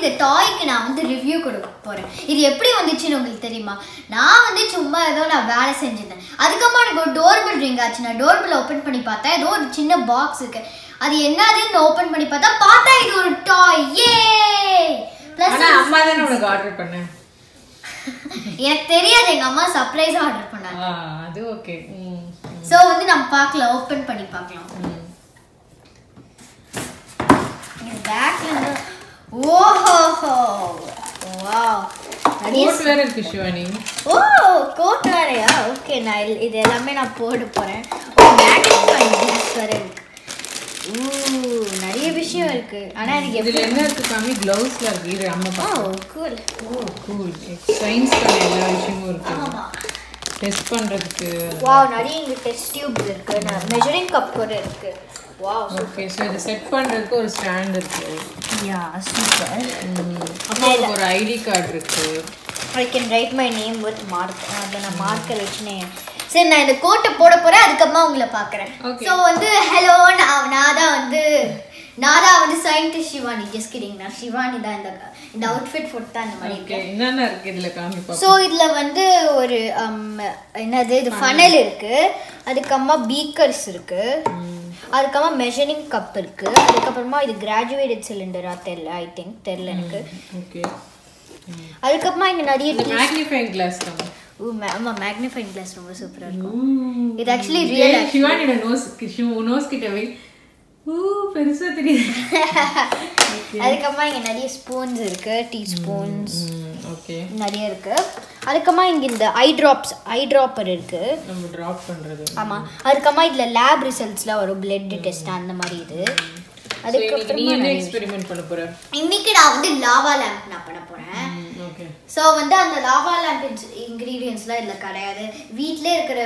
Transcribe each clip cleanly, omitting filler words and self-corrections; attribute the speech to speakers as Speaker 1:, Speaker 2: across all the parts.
Speaker 1: இந்த டாய்க்கு நான் வந்து ரிவ்யூ கொடுக்க போறேன். இது எப்படி வந்துச்சுன்னு உங்களுக்கு தெரியுமா? நான் வந்து சும்மா ஏதோ நான் வேலை செஞ்சிருந்தேன். அதுக்கப்புறம் எனக்கு ஒரு டோர்பெல் ரிங் ஆச்சு. நான் டோர்பெல் ஓப்பன் பண்ணி பார்த்தேன். ஏதோ ஒரு சின்ன பாக்ஸ் இருக்கு. அது என்னதுன்னு ஓப்பன் பண்ணி பார்த்தா இது ஒரு டாய். ஏ ப்ளஸ்
Speaker 2: அம்மா தான உனக்கு ஆர்டர் பண்ணேன்.
Speaker 1: எனக்கு தெரியாது, எங்க அம்மா சர்ப்ரைஸா ஆர்டர் பண்ணாங்க.
Speaker 2: அது ஓகே.
Speaker 1: சோ வந்து நம்ம பார்க்கலாம், ஓபன் பண்ணி பார்க்கலாம். இந்த பேக்ல இருந்து ஓஹோ வாவ்,
Speaker 2: கோட் வேற இருக்கு ஷிவானி.
Speaker 1: ஓ கோட் வேறயா? ஓகே, நான் இது எல்லாமே நான் போட போறேன். ஓ மேக்னிஃபைங் கிளாஸ் வேற இருக்கு. நிறைய விஷயம் இருக்கு. ஆனா எனக்கு
Speaker 2: இதுல என்ன இருக்கு காமி? க்ளவுஸ்ல இருக்கு. இது அம்மா பாப்பா.
Speaker 1: கூல்.
Speaker 2: கூல். சயின்ஸ்க்கான எல்லா விஷயமும் இருக்கு.
Speaker 1: ஆமா,
Speaker 2: டெஸ்ட் பண்றதுக்கு.
Speaker 1: வாவ், நிறைய இங்க டெஸ்ட் டியூப் இருக்கு. மெஷரிங் கப் கூட இருக்கு. Wow,
Speaker 2: okay. சோ இத செட் பண்றதுக்கு ஒரு ஸ்டாண்ட் இருக்கு.
Speaker 1: யா சூப்பர்.
Speaker 2: அப்புறம் ஒரு ஐடி கார்டு இருக்கு.
Speaker 1: I can write my name with marker. அத நான் மார்க்கர் வச்சுனே. சரி, நான் இந்த கோட்டை போட போறேன். அதுக்கப்புறமா உங்களை பார்க்கறேன். சோ வந்து ஹலோ, நான் தான் வந்து சயின்டிஸ்ட் ஷிவானி. Just kidding. நான் ஷிவானி தான். இந்த அவுட்ஃபிட் போட்டா அந்த மாதிரி இருக்கு.
Speaker 2: என்னென்ன இருக்கு இதுல காமி பாப்பா?
Speaker 1: சோ இதுல வந்து ஒரு என்னது இது ஃபனல் இருக்கு. அதுக்கப்புறமா பீக்கர்ஸ் இருக்கு. அதுக்கப்புறமா மெஷரிங் கப் இருக்கு. அதுக்கப்புறமா இது கிராஜுவேட்டட் சிலிண்டரா தெரியல. ஐ திங்க் தெரியல எனக்கு.
Speaker 2: ஓகே.
Speaker 1: அதுக்கப்புறமா இங்க நிறைய
Speaker 2: மேக்னிஃபைங் கிளாஸ் தான்.
Speaker 1: ஆமா, மேக்னிஃபைங் கிளாஸ் ரொம்ப சூப்பரா இருக்கும். இது ஆக்சுவலி ரியல்.
Speaker 2: ஷிவானியோட நோஸ் கிட்ட வை. பெருசா தெரியுது.
Speaker 1: அதுக்கப்புறமா இங்க நிறைய ஸ்பூன்ஸ் இருக்கு. டீ ஸ்பூன்ஸ்
Speaker 2: ஓகே
Speaker 1: நிறைய இருக்கு. அதுக்கப்புறமா இங்க இந்த ஐ டிராப்பர் இருக்கு,
Speaker 2: நம்ம டிராப் பண்றது.
Speaker 1: ஆமா. அதுக்கப்புறமா இதுல லேப் ரிசல்ட்ஸ்ல ஒரு பிளட் டெஸ்ட் அந்த மாதிரி இது.
Speaker 2: அதுக்கப்புறம் நீ என்ன எக்ஸ்பெரிமென்ட் பண்ண போற?
Speaker 1: இன்னைக்கு நான் வந்து லாவா லேம்ப் நான் பண்ண போறேன்.
Speaker 2: ஓகே.
Speaker 1: சோ வந்து அந்த லாவா லேம்ப் இன்கிரிடியன்ட்ஸ்லாம் இதுல கிடையாது. வீட்லயே இருக்கிற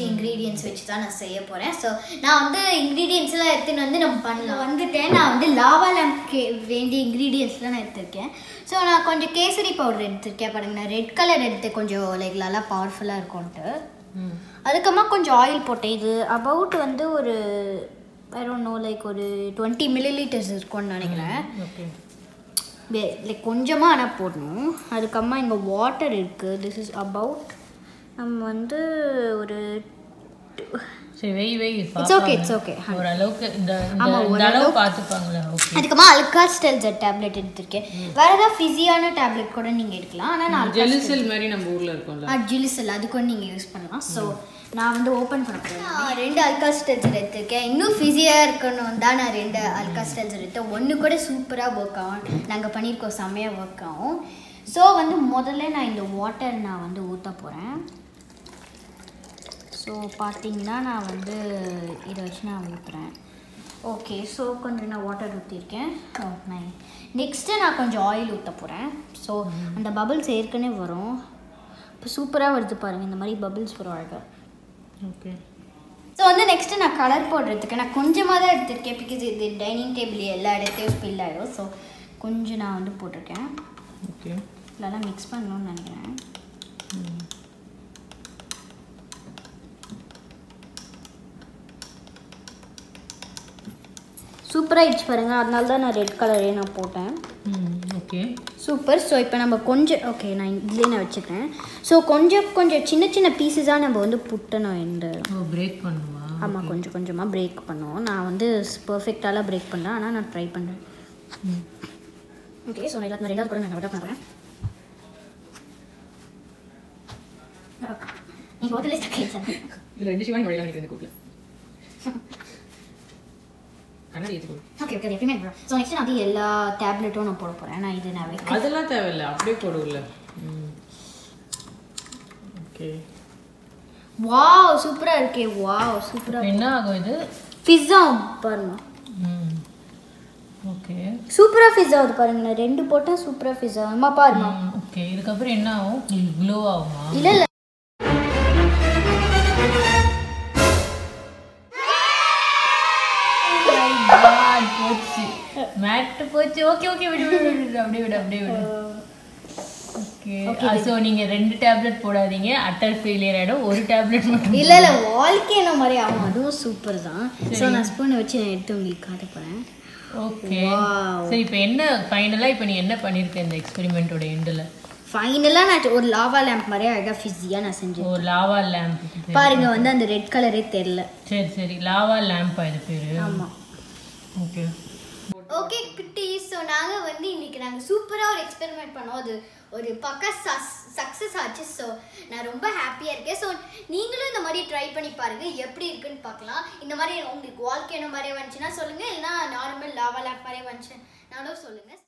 Speaker 1: இன்கிரிடியன்ட்ஸ் வச்சு தான் நான் செய்ய போறேன். சோ நான் வந்து இன்கிரிடியன்ட்ஸ் எல்லாம் எடுத்துன்னு வந்து நம்ம பண்ணலாம் வந்துட்டேன். நான் வந்து லாவா லேம்ப்க்கு வேண்டிய இன்கிரிடியன்ட்ஸ்லாம் நான் எடுத்திருக்கேன். ஸோ நான் கொஞ்சம் கேசரி பவுடர் எடுத்திருக்கேன். பாருங்க, நான் ரெட் கலர் எடுத்து கொஞ்சம் லைக் நல்லா பவர்ஃபுல்லாக இருக்கும்ட்டு. அதுக்கப்புறமா கொஞ்சம் ஆயில் போட்டேன். இது அபவுட் வந்து ஒரு ஐ டோன்ட் நோ லைக் ஒரு 20 ml இருக்கும்னு நினைக்கிறேன்.
Speaker 2: ஓகே.
Speaker 1: லைக் கொஞ்சமாக ஆனால் போடணும். அதுக்கப்புறமா இங்கே வாட்டர் இருக்குது. திஸ் இஸ் அபவுட் நம்ம வந்து ஒரு
Speaker 3: சரி வெய்
Speaker 1: இட்ஸ் ஓகே
Speaker 3: ஒரு அளவுக்கு இந்த அளவு பார்த்துப்பாங்களா? ஓகே.
Speaker 1: அதுக்கப்புறமா அல்காஸ்டெல்சர் டேப்லெட் எடுத்திருக்கேன். வேற ஏதாவது ஃபிஸியான டேப்லெட் கூட நீங்கள் எடுக்கலாம். ஆனால் நான்
Speaker 2: ஜெலிசல் மாதிரி நம்ம ஊரில் இருக்கோம்ல,
Speaker 1: ஜெலிசல் அது கூட நீங்கள் யூஸ் பண்ணலாம். ஸோ நான் வந்து ஓப்பன் பண்ண போகிறேன். 2 அல்காஸ்டெல்சர் எடுத்திருக்கேன். இன்னும் ஃபிஸியாக இருக்கணும் தான் நான் 2 அல்காஸ்டெல்சர் எடுத்தேன். ஒன்று கூட சூப்பராக ஒர்க் ஆகும். நாங்கள் பண்ணியிருக்கோம், செம்மையாக ஒர்க் ஆகும். ஸோ வந்து முதல்ல நான் இந்த வாட்டர் நான் வந்து ஊற்ற போகிறேன். ஸோ பார்த்தீங்கன்னா நான் வந்து இதை வச்சு நான் ஊற்றுறேன். ஓகே. ஸோ கொஞ்சம் நான் வாட்டர் ஊற்றிருக்கேன். நெக்ஸ்ட்டு நான் கொஞ்சம் ஆயில் ஊற்ற போகிறேன். ஸோ அந்த பபிள்ஸ் ஏற்கனவே வரும். இப்போ சூப்பராக வருது பாருங்கள், இந்த மாதிரி பபிள்ஸ் வரும் அழகாக.
Speaker 2: ஓகே.
Speaker 1: ஸோ வந்து நெக்ஸ்ட்டு நான் கலர் போடுறதுக்கு நான் கொஞ்சமாக தான் எடுத்திருக்கேன். பிகாஸ் இது டைனிங் டேபிள் எல்லா இடத்தையும் ஸ்பில் ஆகிடும். ஸோ கொஞ்சம் நான் வந்து போட்டிருக்கேன்.
Speaker 2: ஓகே.
Speaker 1: இதெல்லாம் மிக்ஸ் பண்ணணும்னு நினைக்கிறேன். சூப்பராகிடுச்சு பாருங்கள். அதனால தான் நான் ரெட் கலரே நான் போட்டேன்.
Speaker 2: Okay
Speaker 1: super. ஸோ இப்போ நம்ம கொஞ்சம் ஓகே நான் இதுலேயே நான் வச்சுக்கிறேன். ஸோ கொஞ்சம் சின்ன சின்ன பீஸஸாக நம்ம வந்து புட்டணும். இந்த
Speaker 3: பிரேக் பண்ணுவா?
Speaker 1: ஆமாம், கொஞ்சம் கொஞ்சமாக பிரேக் பண்ணுவோம். நான் வந்து பர்ஃபெக்டாலாம் பிரேக் பண்ணேன், ஆனால் நான் ட்ரை பண்ணுறேன். ஓகே. ஸோ நான் ரெண்டாவது கூட நான் விட பண்ணுறேன். நீங்கள் ஹோட்டலே ஸ்டாக்
Speaker 2: இதில் 2 ஷிவானி வழியாக நினைக்கிறேன் கூப்பில்.
Speaker 1: ஓகே ஓகே எப்பயுமே. ஸோ நெக்ஸ்ட் நான் வந்து எல்லா டேப்லெட்டும் நான் போட போகிறேன். நான் இது நான் வைக்க
Speaker 2: அதெல்லாம் தேவையில்லை, அப்படியே போடுவில்ல. ஓகே.
Speaker 1: வாவ் சூப்பராக இருக்கே. வாவ் சூப்பராக.
Speaker 3: என்ன ஆகும் இது?
Speaker 1: ஃபிஸ்ஸா பாருங்க.
Speaker 3: ஓகே.
Speaker 1: சூப்பராக ஃபிஸ் ஆகுது பாருங்க. நான் 2 போட்டால் சூப்பராக ஃபிஸ் ஆகுமா பாருங்க.
Speaker 3: ஓகே. இதுக்கப்புறம் என்ன ஆகும்? க்ளோ ஆகுமா?
Speaker 1: இல்லை
Speaker 3: போச்சு, மேட் போச்சு. ஓகே ஓகே விடு அப்படியே விடு. ஓகே. சோ நீங்க 2 டேப்லெட் போடாதீங்க, அட்டர் ஃபெயிலியர் ஆயிடும். ஒரு டேப்லெட் மட்டும்.
Speaker 1: இல்லை வால்கேனோ மாதிரி ஆகும். அதுவும் சூப்பர் தான். ஸோ நான் ஸ்பூனை வச்சு நான் எடுத்து உங்களுக்கு காட்ட போகிறேன்.
Speaker 3: ஓகே சரி இப்போ என்ன ஃபைனலாக இப்போ நீ என்ன பண்ணியிருக்க இந்த எக்ஸ்பெரிமெண்ட்டோட எண்டில்?
Speaker 1: ஃபைனலாக நான் ஒரு லாவா லேம்ப் மாதிரியே அழகாக ஃபிஸியாக நான் செஞ்சேன்.
Speaker 3: ஓ லாவா லேம்ப்
Speaker 1: பாருங்க வந்து அந்த ரெட் கலரே தெரியல.
Speaker 3: சரி சரி லாவா லேம்பா இது பேர்?
Speaker 1: ஆமாம்.
Speaker 3: ஓகே
Speaker 1: ஓகே குட்டி. ஸோ நாங்கள் வந்து இன்னைக்கு நாங்கள் சூப்பராக ஒரு எக்ஸ்பெரிமெண்ட் பண்ணோம். அது ஒரு பக்கம் சக்ஸஸ் ஆச்சு. ஸோ நான் ரொம்ப ஹாப்பியாக இருக்கேன். ஸோ நீங்களும் இந்த மாதிரி ட்ரை பண்ணி பாருங்கள் எப்படி இருக்குன்னு பார்க்கலாம். இந்த மாதிரி உங்களுக்கு வாழ்க்கை என்ன மாதிரியே வந்துச்சுன்னா சொல்லுங்கள், இல்லைனா நார்மல் லாவா லேம்ப் மாதிரியே வந்துச்சுனாலும் சொல்லுங்கள்.